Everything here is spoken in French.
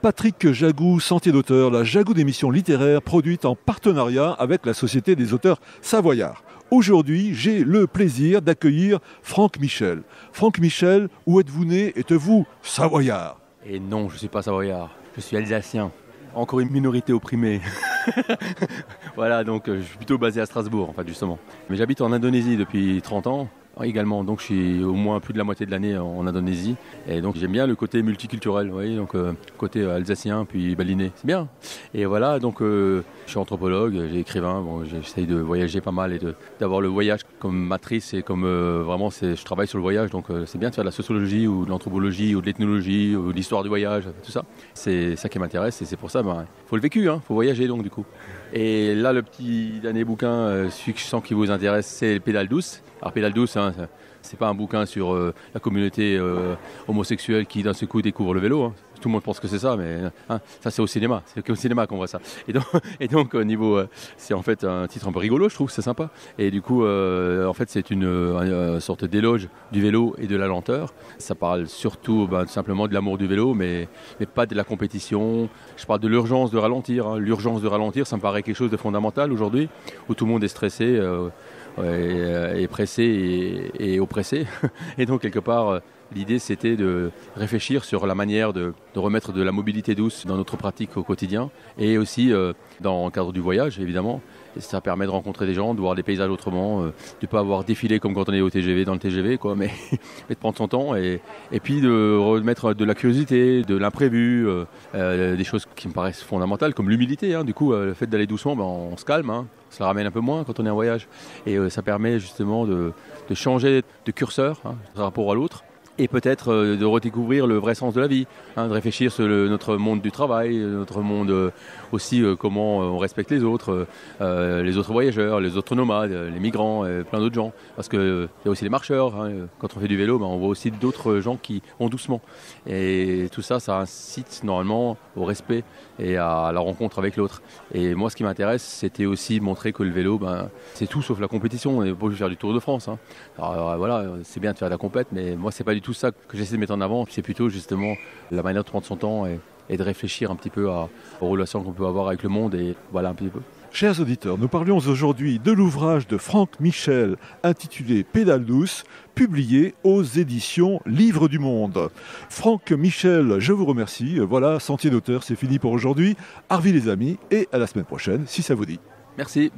Patrick Jagou, Sentier d'auteur, la Jagou d'émission littéraire produite en partenariat avec la Société des auteurs savoyards. Aujourd'hui, j'ai le plaisir d'accueillir Franck Michel. Franck Michel, où êtes-vous né? Êtes-vous savoyard? Et non, je ne suis pas savoyard, je suis alsacien. Encore une minorité opprimée. Voilà, donc je suis plutôt basé à Strasbourg, en fait, justement. Mais j'habite en Indonésie depuis 30 ans. Également, donc je suis au moins plus de la moitié de l'année en Indonésie et donc j'aime bien le côté multiculturel, vous voyez, donc côté alsacien puis balinais, c'est bien. Et voilà, donc je suis anthropologue, j'ai écrivain, bon, j'essaye de voyager pas mal et d'avoir le voyage comme matrice et comme vraiment je travaille sur le voyage, donc c'est bien de faire de la sociologie ou de l'anthropologie ou de l'ethnologie ou de l'histoire du voyage, tout ça. C'est ça qui m'intéresse et c'est pour ça, faut le vécu, faut voyager donc du coup. Et là, le petit dernier bouquin, celui que je sens qui vous intéresse, c'est Pédale douce. Alors Pédale douce, c'est pas un bouquin sur la communauté homosexuelle qui d'un seul coup découvre le vélo. Tout le monde pense que c'est ça, mais ça c'est au cinéma. C'est qu'au cinéma qu'on voit ça. Et donc au niveau, c'est en fait un titre un peu rigolo, je trouve, c'est sympa. Et du coup, en fait, c'est une sorte d'éloge du vélo et de la lenteur. Ça parle surtout simplement de l'amour du vélo, mais pas de la compétition. Je parle de l'urgence de ralentir. L'urgence de ralentir, ça me paraît quelque chose de fondamental aujourd'hui, où tout le monde est stressé. Et pressé et oppressé. Et donc, quelque part, l'idée, c'était de réfléchir sur la manière de remettre de la mobilité douce dans notre pratique au quotidien et aussi dans le cadre du voyage, évidemment. Et ça permet de rencontrer des gens, de voir des paysages autrement, de ne pas avoir défilé comme quand on est au TGV, dans le TGV, quoi, mais de prendre son temps et puis de remettre de la curiosité, de l'imprévu, des choses qui me paraissent fondamentales, comme l'humilité. Du coup, le fait d'aller doucement, on se calme. Ça ramène un peu moins quand on est en voyage. Et ça permet justement de changer de curseur par rapport à l'autre. Et peut-être de redécouvrir le vrai sens de la vie, de réfléchir sur notre monde du travail, notre monde aussi comment on respecte les autres voyageurs, les autres nomades, les migrants, plein d'autres gens. Parce qu'il y a aussi les marcheurs, quand on fait du vélo, on voit aussi d'autres gens qui vont doucement. Et tout ça, ça incite normalement au respect et à la rencontre avec l'autre. Et moi, ce qui m'intéresse, c'était aussi montrer que le vélo, c'est tout sauf la compétition. On n'est pas obligé de faire du Tour de France. Alors voilà, c'est bien de faire de la compète, mais moi, c'est pas du tout ça que j'essaie de mettre en avant. C'est plutôt justement la manière de prendre son temps et de réfléchir un petit peu aux relations qu'on peut avoir avec le monde et voilà un petit peu. Chers auditeurs, nous parlions aujourd'hui de l'ouvrage de Franck Michel intitulé Pédale douce, publié aux éditions Livre du Monde. Franck Michel, je vous remercie. Voilà, Sentier d'auteur, c'est fini pour aujourd'hui. Arvi les amis et à la semaine prochaine si ça vous dit. Merci.